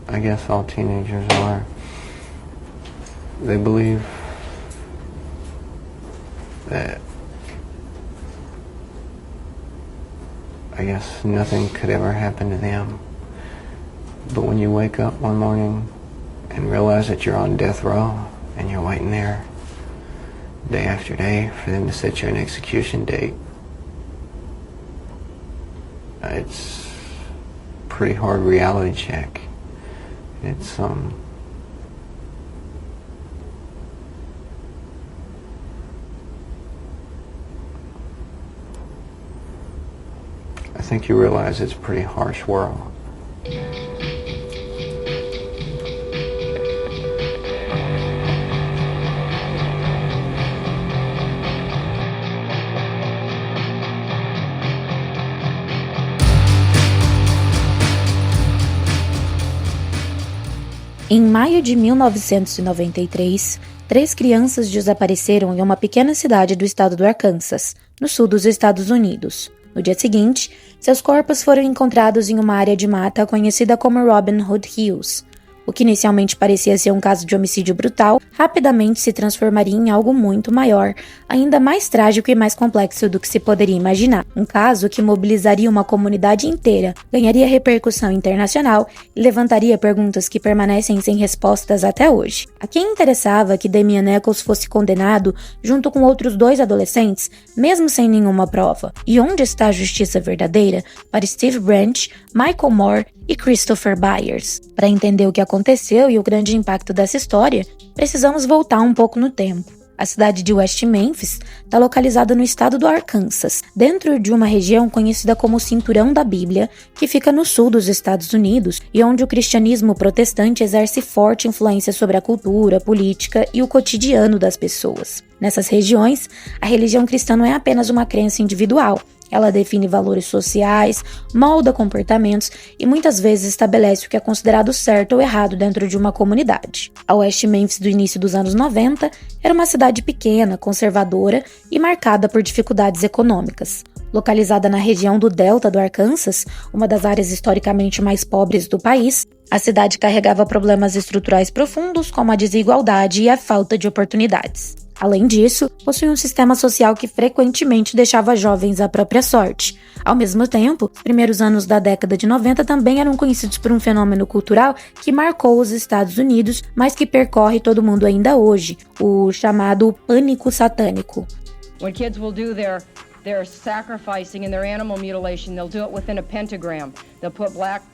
I guess all teenagers are. They believe that I guess nothing could ever happen to them. But when you wake up one morning and realize that you're on death row and you're waiting there day after day for them to set you an execution date, it's a pretty hard reality check. It's I think you realize it's a pretty harsh world. Em maio de 1993, 3 crianças desapareceram em uma pequena cidade do estado do Arkansas, no sul dos Estados Unidos. No dia seguinte, seus corpos foram encontrados em uma área de mata conhecida como Robin Hood Hills. O que inicialmente parecia ser um caso de homicídio brutal, rapidamente se transformaria em algo muito maior, ainda mais trágico e mais complexo do que se poderia imaginar. Um caso que mobilizaria uma comunidade inteira, ganharia repercussão internacional e levantaria perguntas que permanecem sem respostas até hoje. A quem interessava que Damien Echols fosse condenado junto com outros 2 adolescentes, mesmo sem nenhuma prova? E onde está a justiça verdadeira para Steve Branch, Michael Moore e Christopher Byers? Para entender o que aconteceu e o grande impacto dessa história, precisamos voltar um pouco no tempo. A cidade de West Memphis está localizada no estado do Arkansas, dentro de uma região conhecida como Cinturão da Bíblia, que fica no sul dos Estados Unidos e onde o cristianismo protestante exerce forte influência sobre a cultura, política e o cotidiano das pessoas. Nessas regiões, a religião cristã não é apenas uma crença individual. Ela define valores sociais, molda comportamentos e muitas vezes estabelece o que é considerado certo ou errado dentro de uma comunidade. A West Memphis do início dos anos 90 era uma cidade pequena, conservadora e marcada por dificuldades econômicas. Localizada na região do Delta do Arkansas, uma das áreas historicamente mais pobres do país, a cidade carregava problemas estruturais profundos como a desigualdade e a falta de oportunidades. Além disso, possui um sistema social que frequentemente deixava jovens à própria sorte. Ao mesmo tempo, os primeiros anos da década de 90 também eram conhecidos por um fenômeno cultural que marcou os Estados Unidos, mas que percorre todo mundo ainda hoje, o chamado pânico satânico. When kids will do their sacrificing and their animal mutilation, they'll do it within a pentagram. They'll put black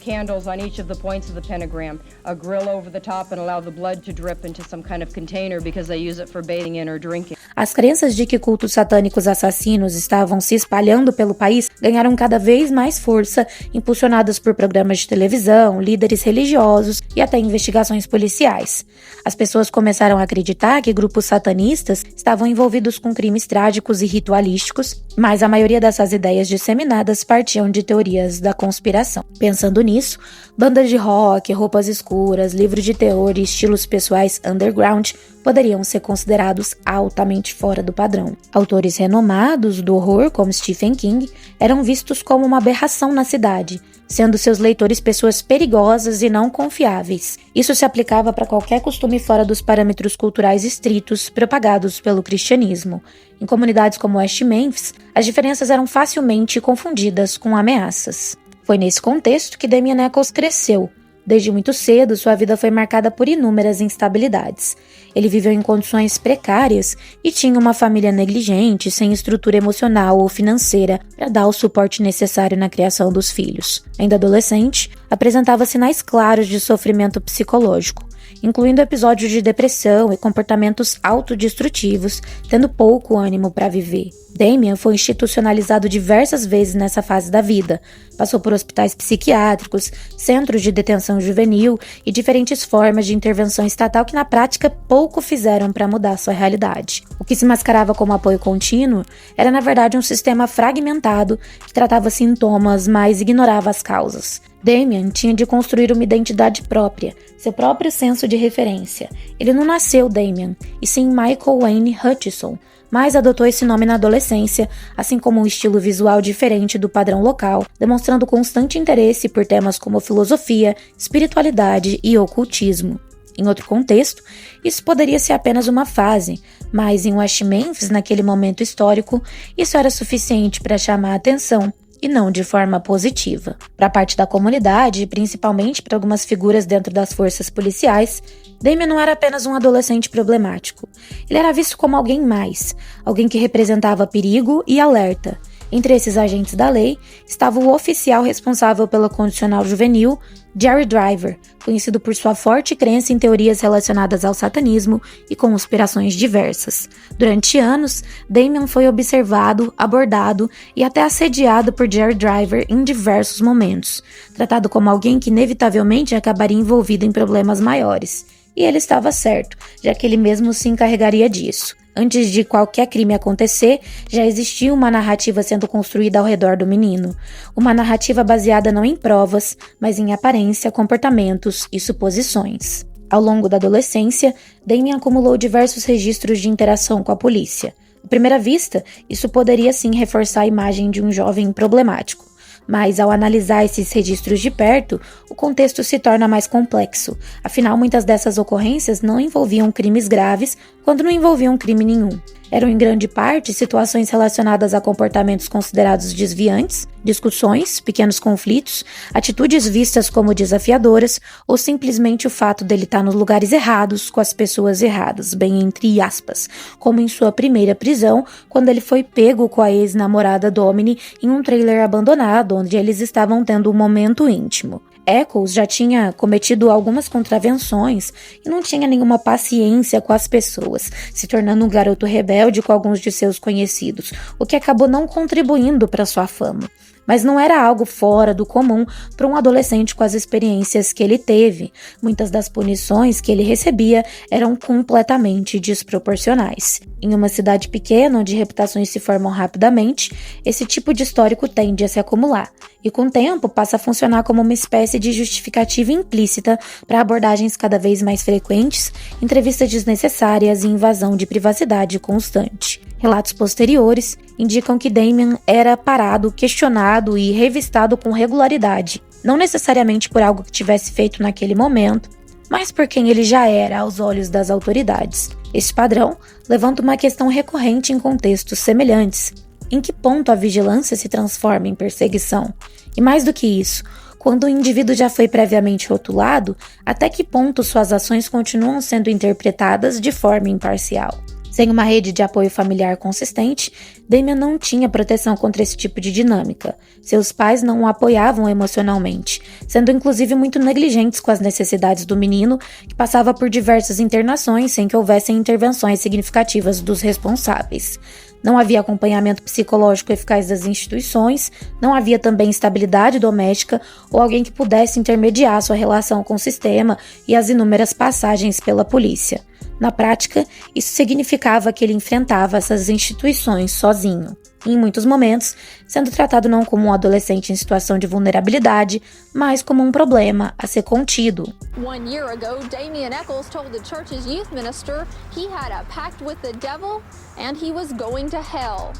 candles on each of the points of the pentagram, a grill over the top, and allow the blood to drip into some kind of container because they use it for bathing in or drinking. As crenças de que cultos satânicos assassinos estavam se espalhando pelo país ganharam cada vez mais força, impulsionadas por programas de televisão, líderes religiosos e até investigações policiais. As pessoas começaram a acreditar que grupos satanistas estavam envolvidos com crimes trágicos e ritualísticos, mas a maioria dessas ideias disseminadas partiam de teorias da conspiração. Pensando nisso, bandas de rock, roupas escuras, livros de terror e estilos pessoais underground poderiam ser considerados altamente fora do padrão. Autores renomados do horror, como Stephen King, eram vistos como uma aberração na cidade, sendo seus leitores pessoas perigosas e não confiáveis. Isso se aplicava para qualquer costume fora dos parâmetros culturais estritos propagados pelo cristianismo. Em comunidades como West Memphis, as diferenças eram facilmente confundidas com ameaças. Foi nesse contexto que Damien Echols cresceu. Desde muito cedo, sua vida foi marcada por inúmeras instabilidades. Ele viveu em condições precárias e tinha uma família negligente, sem estrutura emocional ou financeira para dar o suporte necessário na criação dos filhos. Ainda adolescente, apresentava sinais claros de sofrimento psicológico, incluindo episódios de depressão e comportamentos autodestrutivos, tendo pouco ânimo para viver. Damien foi institucionalizado diversas vezes nessa fase da vida. Passou por hospitais psiquiátricos, centros de detenção juvenil e diferentes formas de intervenção estatal que na prática pouco fizeram para mudar sua realidade. O que se mascarava como apoio contínuo era na verdade um sistema fragmentado que tratava sintomas, mas ignorava as causas. Damien tinha de construir uma identidade própria, seu próprio senso de referência. Ele não nasceu Damien, e sim Michael Wayne Hutchison, mas adotou esse nome na adolescência, assim como um estilo visual diferente do padrão local, demonstrando constante interesse por temas como filosofia, espiritualidade e ocultismo. Em outro contexto, isso poderia ser apenas uma fase, mas em West Memphis, naquele momento histórico, isso era suficiente para chamar a atenção, e não de forma positiva. Para parte da comunidade, principalmente para algumas figuras dentro das forças policiais, Damien não era apenas um adolescente problemático. Ele era visto como alguém mais, alguém que representava perigo e alerta. Entre esses agentes da lei estava o oficial responsável pela condicional juvenil, Jerry Driver, conhecido por sua forte crença em teorias relacionadas ao satanismo e conspirações diversas. Durante anos, Damien foi observado, abordado e até assediado por Jerry Driver em diversos momentos, tratado como alguém que inevitavelmente acabaria envolvido em problemas maiores. E ele estava certo, já que ele mesmo se encarregaria disso. Antes de qualquer crime acontecer, já existia uma narrativa sendo construída ao redor do menino. Uma narrativa baseada não em provas, mas em aparência, comportamentos e suposições. Ao longo da adolescência, Damien acumulou diversos registros de interação com a polícia. À primeira vista, isso poderia sim reforçar a imagem de um jovem problemático. Mas, ao analisar esses registros de perto, o contexto se torna mais complexo. Afinal, muitas dessas ocorrências não envolviam crimes graves, quando não envolviam crime nenhum. Eram, em grande parte, situações relacionadas a comportamentos considerados desviantes, discussões, pequenos conflitos, atitudes vistas como desafiadoras, ou simplesmente o fato dele estar nos lugares errados, com as pessoas erradas, bem entre aspas, como em sua primeira prisão, quando ele foi pego com a ex-namorada Domini em um trailer abandonado, onde eles estavam tendo um momento íntimo. Eccles já tinha cometido algumas contravenções e não tinha nenhuma paciência com as pessoas, se tornando um garoto rebelde com alguns de seus conhecidos, o que acabou não contribuindo para sua fama. Mas não era algo fora do comum para um adolescente com as experiências que ele teve. Muitas das punições que ele recebia eram completamente desproporcionais. Em uma cidade pequena, onde reputações se formam rapidamente, esse tipo de histórico tende a se acumular. E com o tempo passa a funcionar como uma espécie de justificativa implícita para abordagens cada vez mais frequentes, entrevistas desnecessárias e invasão de privacidade constante. Relatos posteriores indicam que Damien era parado, questionado e revistado com regularidade, não necessariamente por algo que tivesse feito naquele momento, mas por quem ele já era aos olhos das autoridades. Esse padrão levanta uma questão recorrente em contextos semelhantes. Em que ponto a vigilância se transforma em perseguição? E mais do que isso, quando o indivíduo já foi previamente rotulado, até que ponto suas ações continuam sendo interpretadas de forma imparcial? Sem uma rede de apoio familiar consistente, Damien não tinha proteção contra esse tipo de dinâmica. Seus pais não o apoiavam emocionalmente, sendo inclusive muito negligentes com as necessidades do menino, que passava por diversas internações sem que houvessem intervenções significativas dos responsáveis. Não havia acompanhamento psicológico eficaz das instituições, não havia também estabilidade doméstica ou alguém que pudesse intermediar sua relação com o sistema e as inúmeras passagens pela polícia. Na prática, isso significava que ele enfrentava essas instituições sozinho, em muitos momentos, sendo tratado não como um adolescente em situação de vulnerabilidade, mas como um problema a ser contido. 1 year ago, Damien Eccles told the church's youth minister he had a pact with the devil and he was going to hell.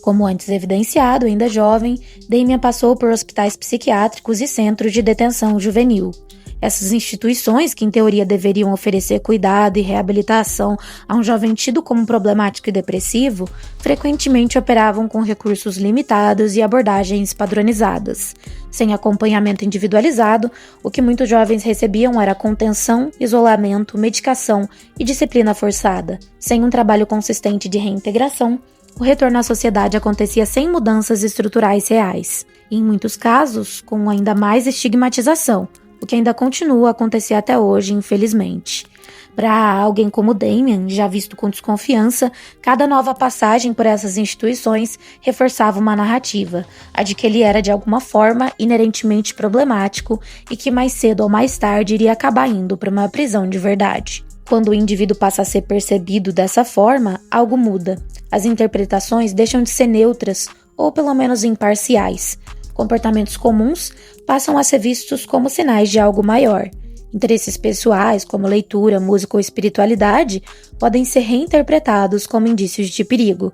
Como antes evidenciado, ainda jovem, Damien passou por hospitais psiquiátricos e centros de detenção juvenil. Essas instituições, que em teoria deveriam oferecer cuidado e reabilitação a um jovem tido como problemático e depressivo, frequentemente operavam com recursos limitados e abordagens padronizadas. Sem acompanhamento individualizado, o que muitos jovens recebiam era contenção, isolamento, medicação e disciplina forçada. Sem um trabalho consistente de reintegração, o retorno à sociedade acontecia sem mudanças estruturais reais, e em muitos casos, com ainda mais estigmatização, o que ainda continua a acontecer até hoje, infelizmente. Para alguém como Damien, já visto com desconfiança, cada nova passagem por essas instituições reforçava uma narrativa, a de que ele era de alguma forma inerentemente problemático e que mais cedo ou mais tarde iria acabar indo para uma prisão de verdade. Quando o indivíduo passa a ser percebido dessa forma, algo muda. As interpretações deixam de ser neutras, ou pelo menos imparciais. Comportamentos comuns passam a ser vistos como sinais de algo maior. Interesses pessoais, como leitura, música ou espiritualidade, podem ser reinterpretados como indícios de perigo.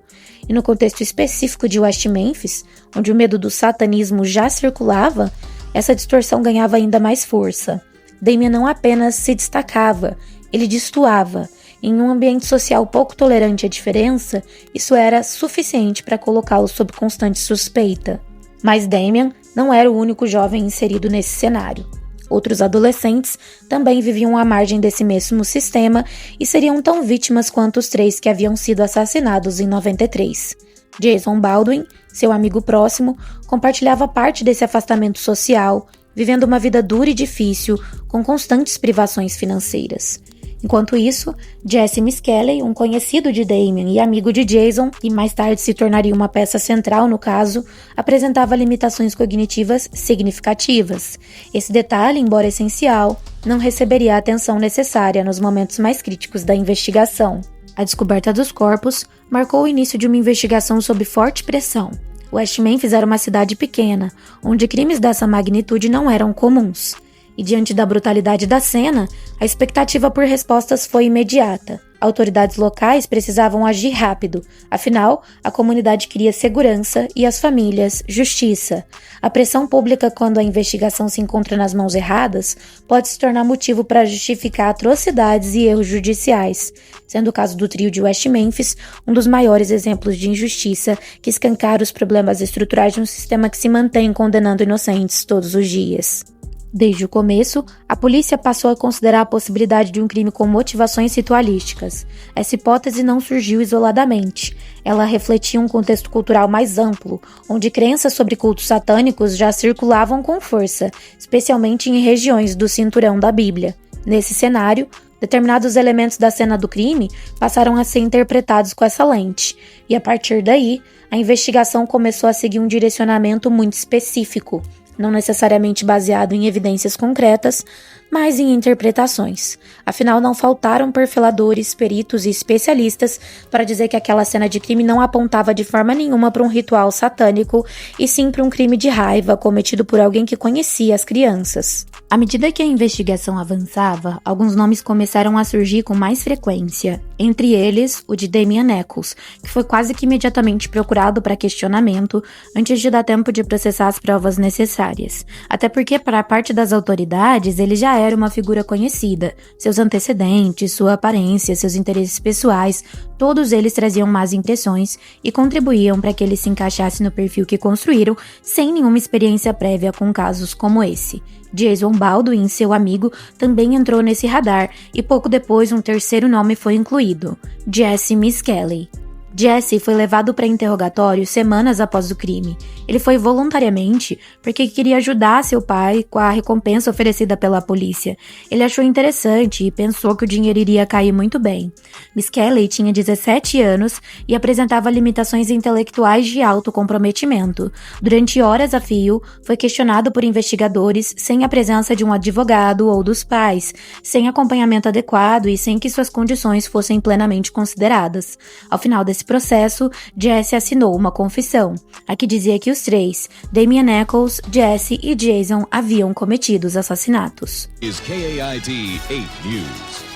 E no contexto específico de West Memphis, onde o medo do satanismo já circulava, essa distorção ganhava ainda mais força. Damien não apenas se destacava, ele destoava. Em um ambiente social pouco tolerante à diferença, isso era suficiente para colocá-lo sob constante suspeita. Mas Damien não era o único jovem inserido nesse cenário. Outros adolescentes também viviam à margem desse mesmo sistema e seriam tão vítimas quanto os 3 que haviam sido assassinados em 93. Jason Baldwin, seu amigo próximo, compartilhava parte desse afastamento social, vivendo uma vida dura e difícil, com constantes privações financeiras. Enquanto isso, Jesse Misskelley, um conhecido de Damien e amigo de Jason, e mais tarde se tornaria uma peça central no caso, apresentava limitações cognitivas significativas. Esse detalhe, embora essencial, não receberia a atenção necessária nos momentos mais críticos da investigação. A descoberta dos corpos marcou o início de uma investigação sob forte pressão. West Memphis era uma cidade pequena, onde crimes dessa magnitude não eram comuns. E diante da brutalidade da cena, a expectativa por respostas foi imediata. Autoridades locais precisavam agir rápido, afinal, a comunidade queria segurança e as famílias, justiça. A pressão pública, quando a investigação se encontra nas mãos erradas, pode se tornar motivo para justificar atrocidades e erros judiciais, sendo o caso do trio de West Memphis um dos maiores exemplos de injustiça que escancara os problemas estruturais de um sistema que se mantém condenando inocentes todos os dias. Desde o começo, a polícia passou a considerar a possibilidade de um crime com motivações ritualísticas. Essa hipótese não surgiu isoladamente. Ela refletia um contexto cultural mais amplo, onde crenças sobre cultos satânicos já circulavam com força, especialmente em regiões do cinturão da Bíblia. Nesse cenário, determinados elementos da cena do crime passaram a ser interpretados com essa lente, e a partir daí, a investigação começou a seguir um direcionamento muito específico, não necessariamente baseado em evidências concretas, mas em interpretações. Afinal, não faltaram perfiladores, peritos e especialistas para dizer que aquela cena de crime não apontava de forma nenhuma para um ritual satânico, e sim para um crime de raiva cometido por alguém que conhecia as crianças. À medida que a investigação avançava, alguns nomes começaram a surgir com mais frequência, entre eles o de Damien Echols, que foi quase que imediatamente procurado para questionamento antes de dar tempo de processar as provas necessárias. Até porque, para a parte das autoridades, ele já era uma figura conhecida. Seus antecedentes, sua aparência, seus interesses pessoais, todos eles traziam más impressões e contribuíam para que ele se encaixasse no perfil que construíram sem nenhuma experiência prévia com casos como esse. Jason Baldwin, seu amigo, também entrou nesse radar e pouco depois um terceiro nome foi incluído, Jesse Misskelley. Jesse foi levado para interrogatório semanas após o crime. Ele foi voluntariamente porque queria ajudar seu pai com a recompensa oferecida pela polícia. Ele achou interessante e pensou que o dinheiro iria cair muito bem. Misskelley tinha 17 anos e apresentava limitações intelectuais de alto comprometimento. Durante horas a fio, foi questionado por investigadores sem a presença de um advogado ou dos pais, sem acompanhamento adequado e sem que suas condições fossem plenamente consideradas. Ao final desse processo, Jesse assinou uma confissão, a que dizia que os 3, Damien Echols, Jesse e Jason, haviam cometido os assassinatos. KAIT 8 News.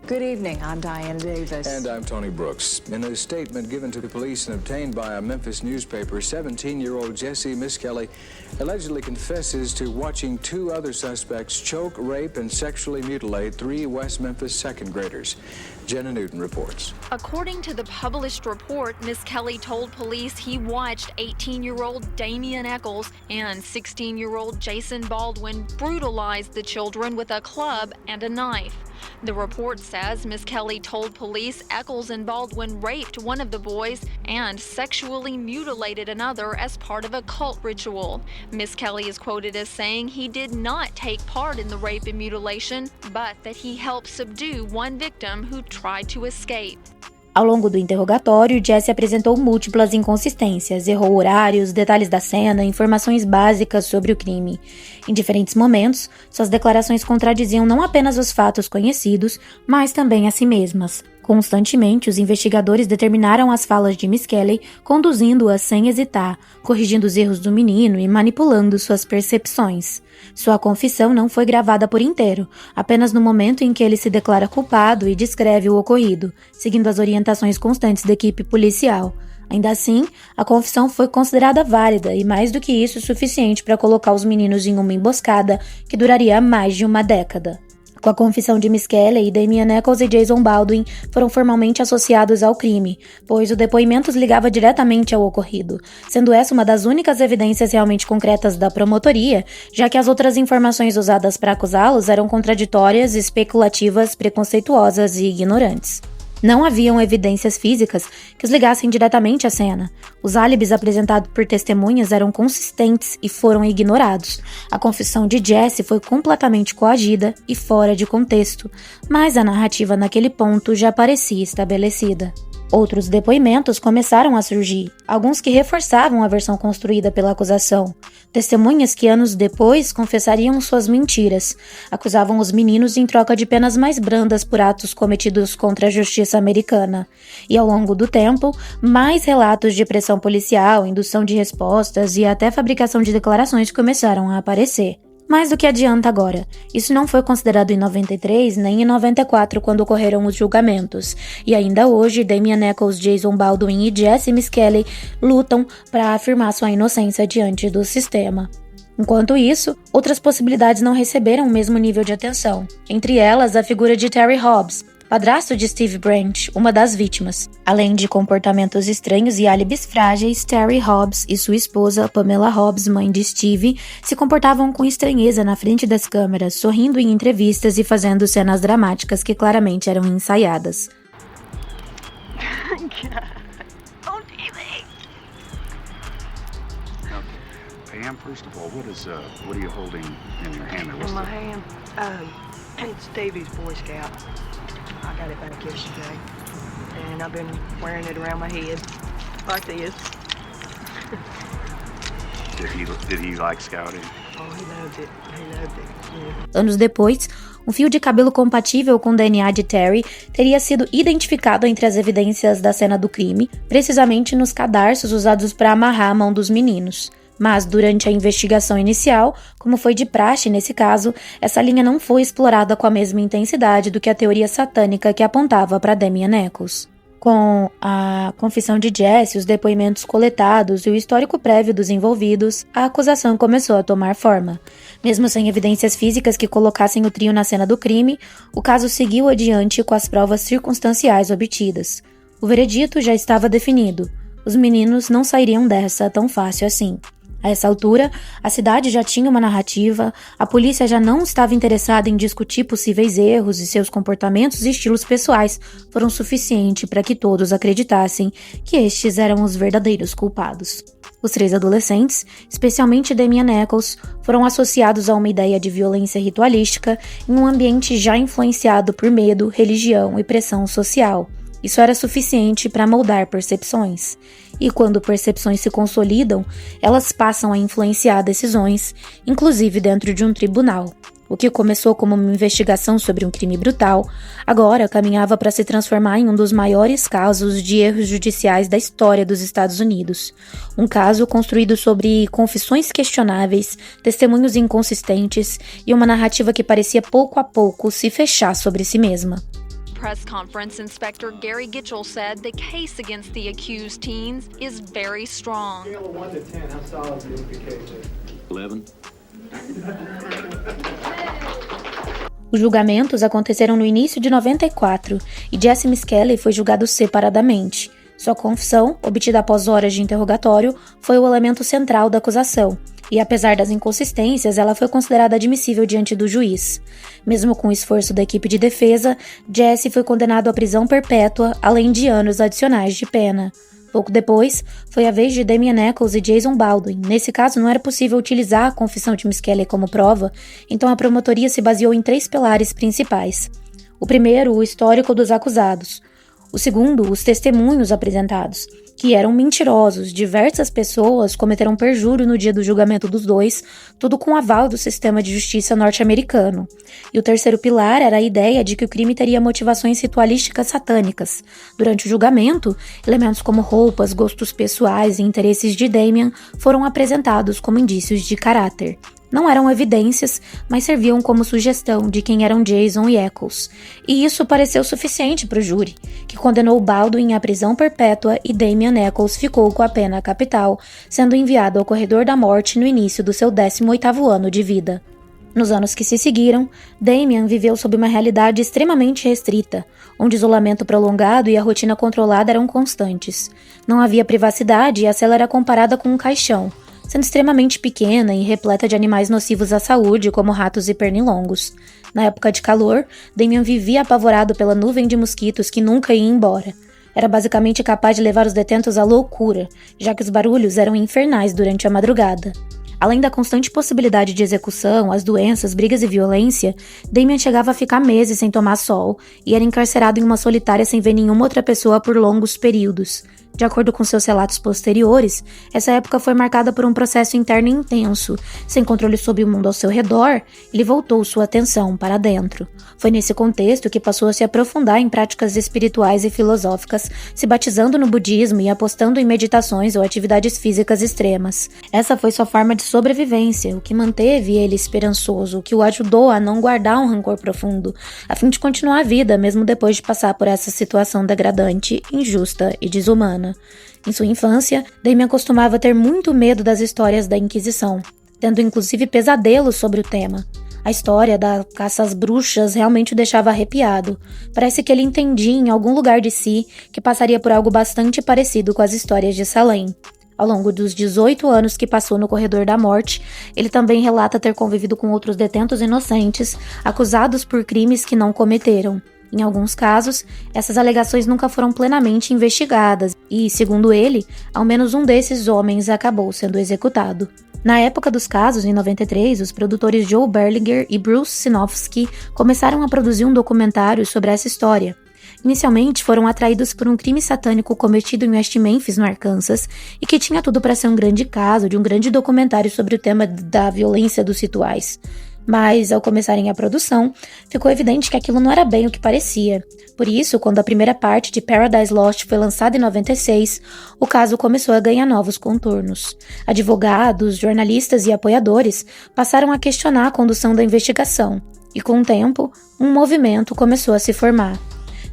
Good evening, I'm Diane Davis. And I'm Tony Brooks. In a statement given to the police and obtained by a Memphis newspaper, 17-year-old Jesse Misskelley allegedly confesses to watching 2 other suspects choke, rape, and sexually mutilate 3 West Memphis second graders. Jenna Newton reports. According to the published report, Misskelley told police he watched 18-year-old Damien Echols and 16-year-old Jason Baldwin brutalize the children with a club and a knife. The report says Misskelley told police Echols and Baldwin raped one of the boys and sexually mutilated another as part of a cult ritual. Misskelley is quoted as saying he did not take part in the rape and mutilation, but that he helped subdue one victim who tried to escape. Ao longo do interrogatório, Jesse apresentou múltiplas inconsistências, errou horários, detalhes da cena, informações básicas sobre o crime. Em diferentes momentos, suas declarações contradiziam não apenas os fatos conhecidos, mas também a si mesmas. Constantemente, os investigadores determinaram as falas de Miss Kelly, conduzindo-a sem hesitar, corrigindo os erros do menino e manipulando suas percepções. Sua confissão não foi gravada por inteiro, apenas no momento em que ele se declara culpado e descreve o ocorrido, seguindo as orientações constantes da equipe policial. Ainda assim, a confissão foi considerada válida e, mais do que isso, suficiente para colocar os meninos em uma emboscada que duraria mais de uma década. Com a confissão de Miss Kelly, Damian Echols e Jason Baldwin foram formalmente associados ao crime, pois o depoimento os ligava diretamente ao ocorrido, sendo essa uma das únicas evidências realmente concretas da promotoria, já que as outras informações usadas para acusá-los eram contraditórias, especulativas, preconceituosas e ignorantes. Não haviam evidências físicas que os ligassem diretamente à cena. Os álibis apresentados por testemunhas eram consistentes e foram ignorados. A confissão de Jesse foi completamente coagida e fora de contexto, mas a narrativa naquele ponto já parecia estabelecida. Outros depoimentos começaram a surgir, alguns que reforçavam a versão construída pela acusação. Testemunhas que anos depois confessariam suas mentiras, acusavam os meninos em troca de penas mais brandas por atos cometidos contra a justiça americana. E ao longo do tempo, mais relatos de pressão policial, indução de respostas e até fabricação de declarações começaram a aparecer. Mais do que adianta agora, isso não foi considerado em 93 nem em 94 quando ocorreram os julgamentos, e ainda hoje Damian Echols, Jason Baldwin e Jesse Miss Kelly lutam para afirmar sua inocência diante do sistema. Enquanto isso, outras possibilidades não receberam o mesmo nível de atenção, entre elas a figura de Terry Hobbs, padrasto de Steve Branch, uma das vítimas. Além de comportamentos estranhos e álibis frágeis, Terry Hobbs e sua esposa, Pamela Hobbs, mãe de Steve, se comportavam com estranheza na frente das câmeras, sorrindo em entrevistas e fazendo cenas dramáticas que claramente eram ensaiadas. Pam, first of all, what are you holding in your hand? In my hand, it's Davey's Boy Scout. I got it back yesterday, and I've been wearing it around my head, like this. Did he like scouting? Oh, he loved it. He loved it. Yeah. Anos depois, um fio de cabelo compatível com o DNA de Terry teria sido identificado entre as evidências da cena do crime, precisamente nos cadarços usados para amarrar a mão dos meninos. Mas, durante a investigação inicial, como foi de praxe nesse caso, essa linha não foi explorada com a mesma intensidade do que a teoria satânica que apontava para Damian Echols. Com a confissão de Jesse, os depoimentos coletados e o histórico prévio dos envolvidos, a acusação começou a tomar forma. Mesmo sem evidências físicas que colocassem o trio na cena do crime, o caso seguiu adiante com as provas circunstanciais obtidas. O veredito já estava definido. Os meninos não sairiam dessa tão fácil assim. A essa altura, a cidade já tinha uma narrativa, a polícia já não estava interessada em discutir possíveis erros e seus comportamentos e estilos pessoais foram suficientes para que todos acreditassem que estes eram os verdadeiros culpados. Os 3 adolescentes, especialmente Damian Echols, foram associados a uma ideia de violência ritualística em um ambiente já influenciado por medo, religião e pressão social. Isso era suficiente para moldar percepções. E quando percepções se consolidam, elas passam a influenciar decisões, inclusive dentro de um tribunal. O que começou como uma investigação sobre um crime brutal, agora caminhava para se transformar em um dos maiores casos de erros judiciais da história dos Estados Unidos. Um caso construído sobre confissões questionáveis, testemunhos inconsistentes e uma narrativa que parecia pouco a pouco se fechar sobre si mesma. Press conference, Inspector Gary Gitchell said the case against the accused teens is very strong. Scale of 1 to 10, how solid is the case? 11. Os julgamentos aconteceram no início de 94 e Jesse Miss Kelly foi julgado separadamente. Sua confissão, obtida após horas de interrogatório, foi o elemento central da acusação. E apesar das inconsistências, ela foi considerada admissível diante do juiz. Mesmo com o esforço da equipe de defesa, Jesse foi condenado à prisão perpétua, além de anos adicionais de pena. Pouco depois, foi a vez de Damian Echols e Jason Baldwin. Nesse caso, não era possível utilizar a confissão de Miss Kelly como prova, então a promotoria se baseou em 3 pilares principais. O primeiro, o histórico dos acusados. O segundo, os testemunhos apresentados, que eram mentirosos. Diversas pessoas cometeram perjúrio no dia do julgamento dos dois, tudo com aval do sistema de justiça norte-americano. E o terceiro pilar era a ideia de que o crime teria motivações ritualísticas satânicas. Durante o julgamento, elementos como roupas, gostos pessoais e interesses de Damian foram apresentados como indícios de caráter. Não eram evidências, mas serviam como sugestão de quem eram Jason e Eccles. E isso pareceu suficiente para o júri, que condenou Baldwin à prisão perpétua e Damian Eccles ficou com a pena capital, sendo enviado ao corredor da morte no início do seu 18º ano de vida. Nos anos que se seguiram, Damian viveu sob uma realidade extremamente restrita, onde isolamento prolongado e a rotina controlada eram constantes. Não havia privacidade e a cela era comparada com um caixão, sendo extremamente pequena e repleta de animais nocivos à saúde, como ratos e pernilongos. Na época de calor, Damian vivia apavorado pela nuvem de mosquitos que nunca ia embora. Era basicamente capaz de levar os detentos à loucura, já que os barulhos eram infernais durante a madrugada. Além da constante possibilidade de execução, as doenças, brigas e violência, Damian chegava a ficar meses sem tomar sol e era encarcerado em uma solitária sem ver nenhuma outra pessoa por longos períodos. De acordo com seus relatos posteriores, essa época foi marcada por um processo interno intenso. Sem controle sobre o mundo ao seu redor, ele voltou sua atenção para dentro. Foi nesse contexto que passou a se aprofundar em práticas espirituais e filosóficas, se batizando no budismo e apostando em meditações ou atividades físicas extremas. Essa foi sua forma de sobrevivência, o que manteve ele esperançoso, o que o ajudou a não guardar um rancor profundo, a fim de continuar a vida mesmo depois de passar por essa situação degradante, injusta e desumana. Em sua infância, Damian costumava ter muito medo das histórias da Inquisição, tendo inclusive pesadelos sobre o tema. A história da caça às bruxas realmente o deixava arrepiado. Parece que ele entendia em algum lugar de si que passaria por algo bastante parecido com as histórias de Salem. Ao longo dos 18 anos que passou no corredor da morte, ele também relata ter convivido com outros detentos inocentes, acusados por crimes que não cometeram. Em alguns casos, essas alegações nunca foram plenamente investigadas e, segundo ele, ao menos um desses homens acabou sendo executado. Na época dos casos, em 93, os produtores Joe Berlinger e Bruce Sinofsky começaram a produzir um documentário sobre essa história. Inicialmente foram atraídos por um crime satânico cometido em West Memphis, no Arkansas, e que tinha tudo para ser um grande caso de um grande documentário sobre o tema da violência dos rituais. Mas, ao começarem a produção, ficou evidente que aquilo não era bem o que parecia. Por isso, quando a primeira parte de Paradise Lost foi lançada em 96, o caso começou a ganhar novos contornos. Advogados, jornalistas e apoiadores passaram a questionar a condução da investigação, e com o tempo, um movimento começou a se formar.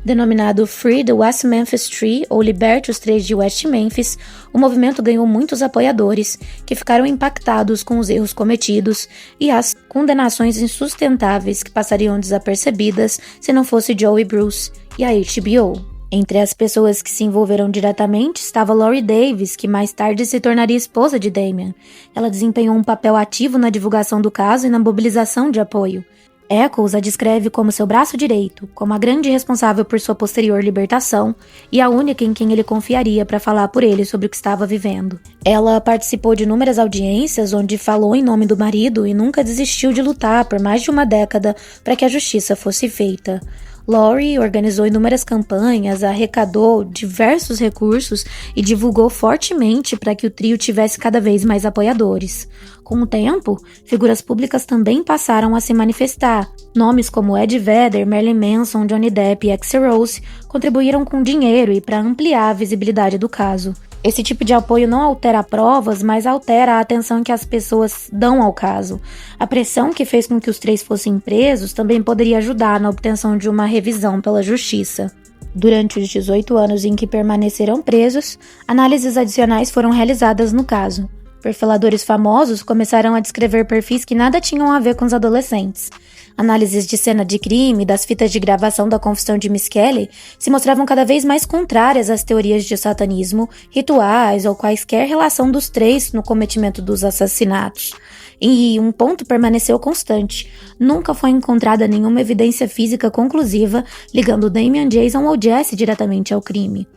Denominado Free the West Memphis Tree, ou Liberte os Três de West Memphis, o movimento ganhou muitos apoiadores, que ficaram impactados com os erros cometidos e as condenações insustentáveis que passariam desapercebidas se não fosse Joe e Bruce e a HBO. Entre as pessoas que se envolveram diretamente estava Lori Davis, que mais tarde se tornaria esposa de Damian. Ela desempenhou um papel ativo na divulgação do caso e na mobilização de apoio. Eccles a descreve como seu braço direito, como a grande responsável por sua posterior libertação e a única em quem ele confiaria para falar por ele sobre o que estava vivendo. Ela participou de inúmeras audiências onde falou em nome do marido e nunca desistiu de lutar por mais de uma década para que a justiça fosse feita. Lori organizou inúmeras campanhas, arrecadou diversos recursos e divulgou fortemente para que o trio tivesse cada vez mais apoiadores. Com o tempo, figuras públicas também passaram a se manifestar. Nomes como Ed Vedder, Marilyn Manson, Johnny Depp e Axl Rose contribuíram com dinheiro e para ampliar a visibilidade do caso. Esse tipo de apoio não altera provas, mas altera a atenção que as pessoas dão ao caso. A pressão que fez com que os três fossem presos também poderia ajudar na obtenção de uma revisão pela justiça. Durante os 18 anos em que permaneceram presos, análises adicionais foram realizadas no caso. Perfiladores famosos começaram a descrever perfis que nada tinham a ver com os adolescentes. Análises de cena de crime e das fitas de gravação da confissão de Miss Kelly se mostravam cada vez mais contrárias às teorias de satanismo, rituais ou quaisquer relação dos três no cometimento dos assassinatos. E um ponto permaneceu constante. Nunca foi encontrada nenhuma evidência física conclusiva ligando Damian, Jason ou Jesse diretamente ao crime.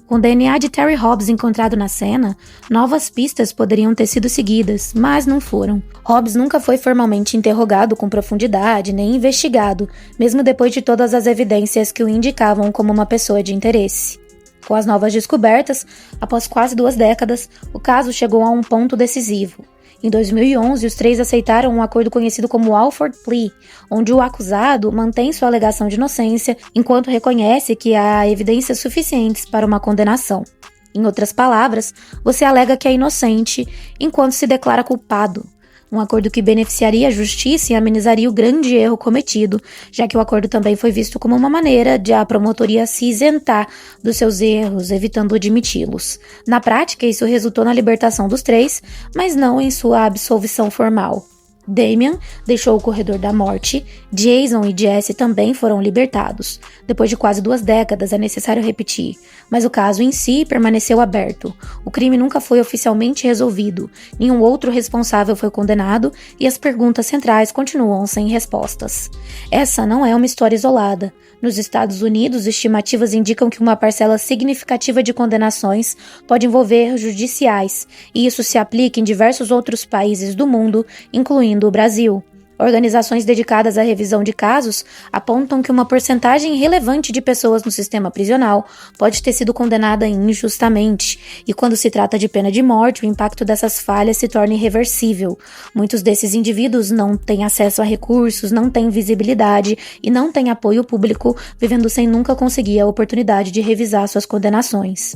Com o DNA de Terry Hobbs encontrado na cena, novas pistas poderiam ter sido seguidas, mas não foram. Hobbs nunca foi formalmente interrogado com profundidade nem investigado, mesmo depois de todas as evidências que o indicavam como uma pessoa de interesse. Com as novas descobertas, após quase 2 décadas, o caso chegou a um ponto decisivo. Em 2011, os 3 aceitaram um acordo conhecido como Alford Plea, onde o acusado mantém sua alegação de inocência enquanto reconhece que há evidências suficientes para uma condenação. Em outras palavras, você alega que é inocente enquanto se declara culpado. Um acordo que beneficiaria a justiça e amenizaria o grande erro cometido, já que o acordo também foi visto como uma maneira de a promotoria se isentar dos seus erros, evitando admiti-los. Na prática, isso resultou na libertação dos 3, mas não em sua absolvição formal. Damian deixou o corredor da morte, Jason e Jesse também foram libertados. Depois de quase 2 décadas, é necessário repetir, mas o caso em si permaneceu aberto. O crime nunca foi oficialmente resolvido, nenhum outro responsável foi condenado e as perguntas centrais continuam sem respostas. Essa não é uma história isolada. Nos Estados Unidos, estimativas indicam que uma parcela significativa de condenações pode envolver erros judiciais, e isso se aplica em diversos outros países do mundo, incluindo o Brasil. Organizações dedicadas à revisão de casos apontam que uma porcentagem relevante de pessoas no sistema prisional pode ter sido condenada injustamente, e quando se trata de pena de morte, o impacto dessas falhas se torna irreversível. Muitos desses indivíduos não têm acesso a recursos, não têm visibilidade e não têm apoio público, vivendo sem nunca conseguir a oportunidade de revisar suas condenações.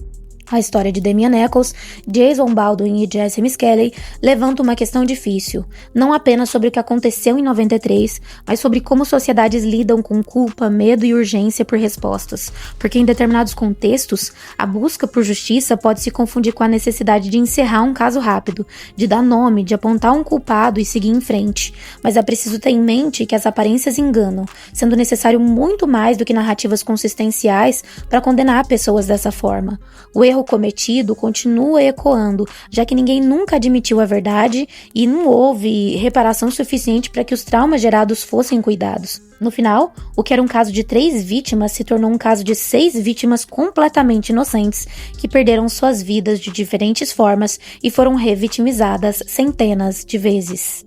A história de Damian Eccles, Jason Baldwin e Jesse Misskelley levanta uma questão difícil, não apenas sobre o que aconteceu em 93, mas sobre como sociedades lidam com culpa, medo e urgência por respostas, porque em determinados contextos, a busca por justiça pode se confundir com a necessidade de encerrar um caso rápido, de dar nome, de apontar um culpado e seguir em frente, mas é preciso ter em mente que as aparências enganam, sendo necessário muito mais do que narrativas consistenciais para condenar pessoas dessa forma. O erro cometido continua ecoando, já que ninguém nunca admitiu a verdade e não houve reparação suficiente para que os traumas gerados fossem cuidados. No final, o que era um caso de 3 vítimas se tornou um caso de 6 vítimas completamente inocentes que perderam suas vidas de diferentes formas e foram revitimizadas centenas de vezes.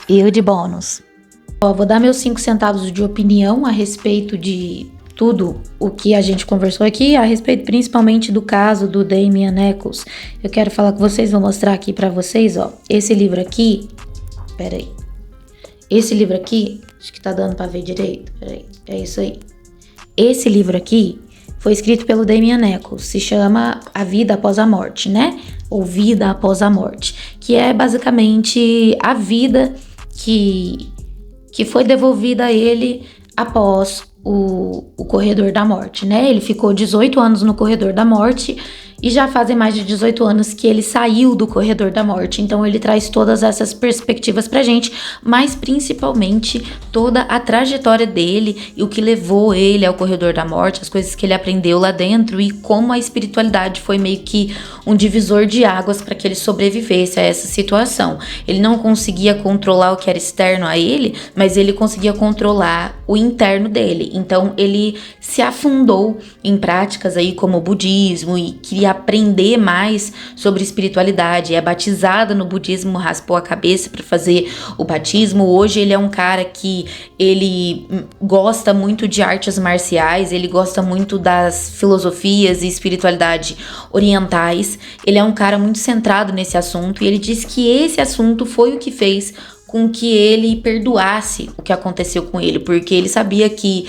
Eu de bônus. Vou dar meus 5 centavos de opinião a respeito de tudo o que a gente conversou aqui, a respeito principalmente do caso do Damian Eccles. Eu quero falar com vocês, vou mostrar aqui pra vocês, ó. Esse livro aqui, peraí. Esse livro aqui, acho que tá dando pra ver direito, peraí, é isso aí. Esse livro aqui foi escrito pelo Damian Eccles, se chama A Vida Após a Morte, né? Ou Vida Após a Morte, que é basicamente a vida que foi devolvida a ele após o corredor da morte, né? Ele ficou 18 anos no corredor da morte e já fazem mais de 18 anos que ele saiu do corredor da morte. Então ele traz todas essas perspectivas pra gente, mas principalmente toda a trajetória dele e o que levou ele ao corredor da morte, as coisas que ele aprendeu lá dentro e como a espiritualidade foi meio que um divisor de águas para que ele sobrevivesse a essa situação. Ele não conseguia controlar o que era externo a ele, mas ele conseguia controlar o interno dele. Então ele se afundou em práticas aí como o budismo e queria aprender mais sobre espiritualidade. É batizado no budismo, raspou a cabeça para fazer o batismo. Hoje ele é um cara que ele gosta muito de artes marciais, ele gosta muito das filosofias e espiritualidade orientais. Ele é um cara muito centrado nesse assunto e ele diz que esse assunto foi o que fez com que ele perdoasse o que aconteceu com ele, porque ele sabia que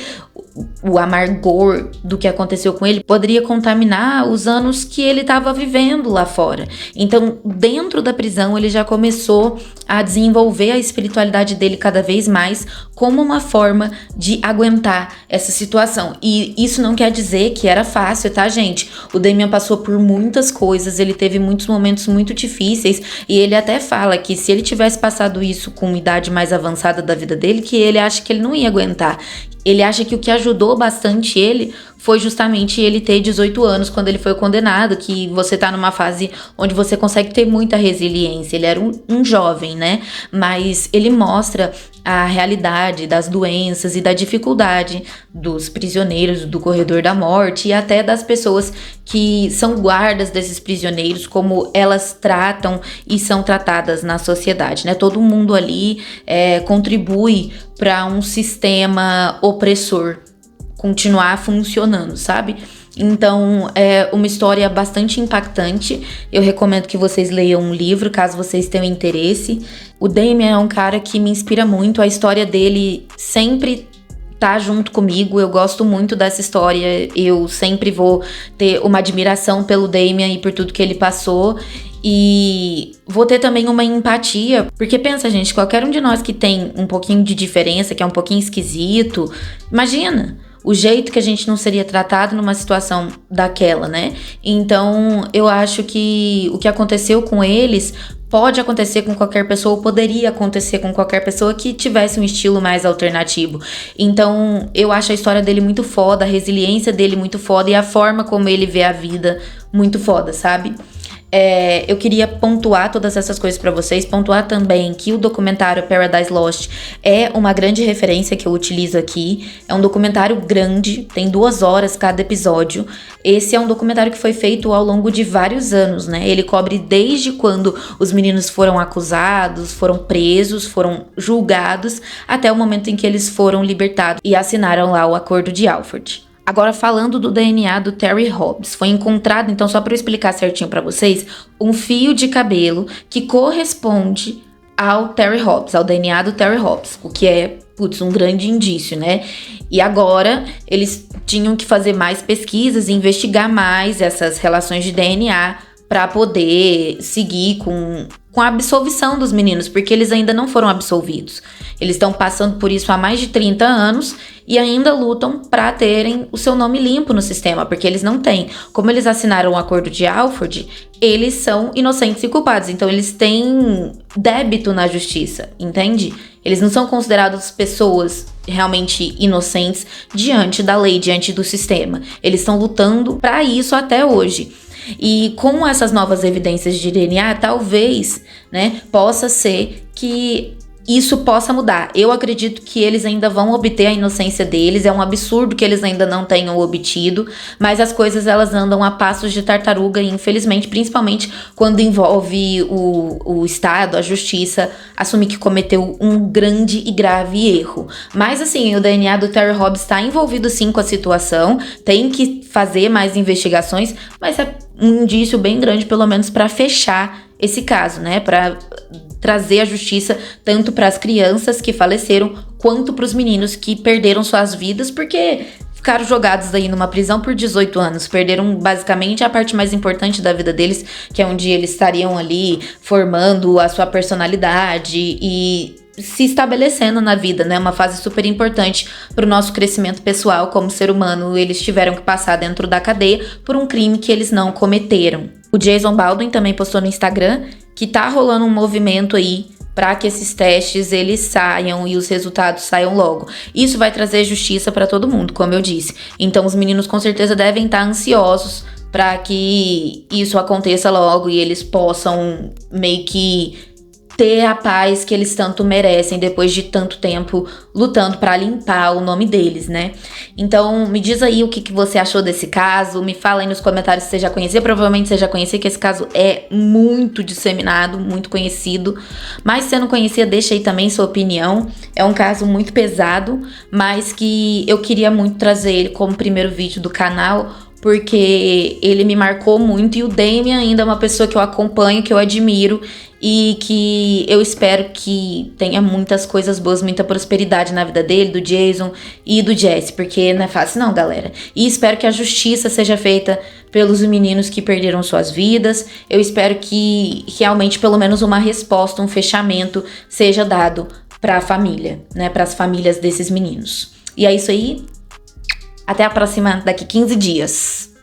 o amargor do que aconteceu com ele poderia contaminar os anos que ele estava vivendo lá fora. Então, dentro da prisão, ele já começou a desenvolver a espiritualidade dele cada vez mais como uma forma de aguentar essa situação. E isso não quer dizer que era fácil, tá, gente? O Damian passou por muitas coisas, ele teve muitos momentos muito difíceis e ele até fala que se ele tivesse passado isso com uma idade mais avançada da vida dele, que ele acha que ele não ia aguentar. Ele acha que o que ajudou bastante ele foi justamente ele ter 18 anos quando ele foi condenado, que você tá numa fase onde você consegue ter muita resiliência. Ele era um jovem, né? Mas ele mostra a realidade das doenças e da dificuldade dos prisioneiros do corredor da morte e até das pessoas que são guardas desses prisioneiros, como elas tratam e são tratadas na sociedade, né? Todo mundo ali contribui para um sistema opressor continuar funcionando, sabe? Então, é uma história bastante impactante. Eu recomendo que vocês leiam um livro, caso vocês tenham interesse. O Damien é um cara que me inspira muito. A história dele sempre tá junto comigo. Eu gosto muito dessa história. Eu sempre vou ter uma admiração pelo Damien e por tudo que ele passou. E vou ter também uma empatia, porque pensa, gente, qualquer um de nós que tem um pouquinho de diferença, que é um pouquinho esquisito, imagina o jeito que a gente não seria tratado numa situação daquela, né? Então, eu acho que o que aconteceu com eles pode acontecer com qualquer pessoa, ou poderia acontecer com qualquer pessoa que tivesse um estilo mais alternativo. Então, eu acho a história dele muito foda, a resiliência dele muito foda e a forma como ele vê a vida muito foda, sabe? Eu queria pontuar todas essas coisas pra vocês, pontuar também que o documentário Paradise Lost é uma grande referência que eu utilizo aqui. É um documentário grande, tem 2 horas cada episódio. Esse é um documentário que foi feito ao longo de vários anos, né? Ele cobre desde quando os meninos foram acusados, foram presos, foram julgados, até o momento em que eles foram libertados e assinaram lá o Acordo de Alford. Agora, falando do DNA do Terry Hobbs, foi encontrado, então, só para eu explicar certinho para vocês, um fio de cabelo que corresponde ao Terry Hobbs, ao DNA do Terry Hobbs, o que é, um grande indício, né? E agora, eles tinham que fazer mais pesquisas e investigar mais essas relações de DNA para poder seguir com a absolvição dos meninos, porque eles ainda não foram absolvidos. Eles estão passando por isso há mais de 30 anos e ainda lutam para terem o seu nome limpo no sistema, porque eles não têm. Como eles assinaram o Acordo de Alford, eles são inocentes e culpados, então eles têm débito na justiça, entende? Eles não são considerados pessoas realmente inocentes diante da lei, diante do sistema. Eles estão lutando para isso até hoje. E com essas novas evidências de DNA, talvez, né, possa ser que isso possa mudar. Eu acredito que eles ainda vão obter a inocência deles, é um absurdo que eles ainda não tenham obtido, mas as coisas elas andam a passos de tartaruga, infelizmente, principalmente quando envolve o Estado, a justiça, assumir que cometeu um grande e grave erro. Mas assim, o DNA do Terry Hobbs está envolvido sim com a situação, tem que fazer mais investigações, mas é um indício bem grande, pelo menos, para fechar esse caso, né? Para trazer a justiça tanto para as crianças que faleceram, quanto para os meninos que perderam suas vidas, porque ficaram jogados aí numa prisão por 18 anos. Perderam basicamente a parte mais importante da vida deles, que é onde eles estariam ali formando a sua personalidade e se estabelecendo na vida, né? Uma fase super importante para o nosso crescimento pessoal como ser humano. Eles tiveram que passar dentro da cadeia por um crime que eles não cometeram. O Jason Baldwin também postou no Instagram que tá rolando um movimento aí para que esses testes eles saiam e os resultados saiam logo. Isso vai trazer justiça para todo mundo, como eu disse. Então os meninos com certeza devem estar ansiosos para que isso aconteça logo e eles possam meio que ter a paz que eles tanto merecem depois de tanto tempo lutando para limpar o nome deles, né? Então, me diz aí o que você achou desse caso, me fala aí nos comentários se você já conhecia, provavelmente você já conhecia, que esse caso é muito disseminado, muito conhecido, mas se você não conhecia, deixa aí também sua opinião. É um caso muito pesado, mas que eu queria muito trazer ele como primeiro vídeo do canal, porque ele me marcou muito, e o Damien ainda é uma pessoa que eu acompanho, que eu admiro, e que eu espero que tenha muitas coisas boas, muita prosperidade na vida dele, do Jason e do Jesse, porque não é fácil não, galera. E espero que a justiça seja feita pelos meninos que perderam suas vidas. Eu espero que realmente pelo menos uma resposta, um fechamento seja dado para a família, né, para as famílias desses meninos. E é isso aí. Até a próxima, daqui 15 dias.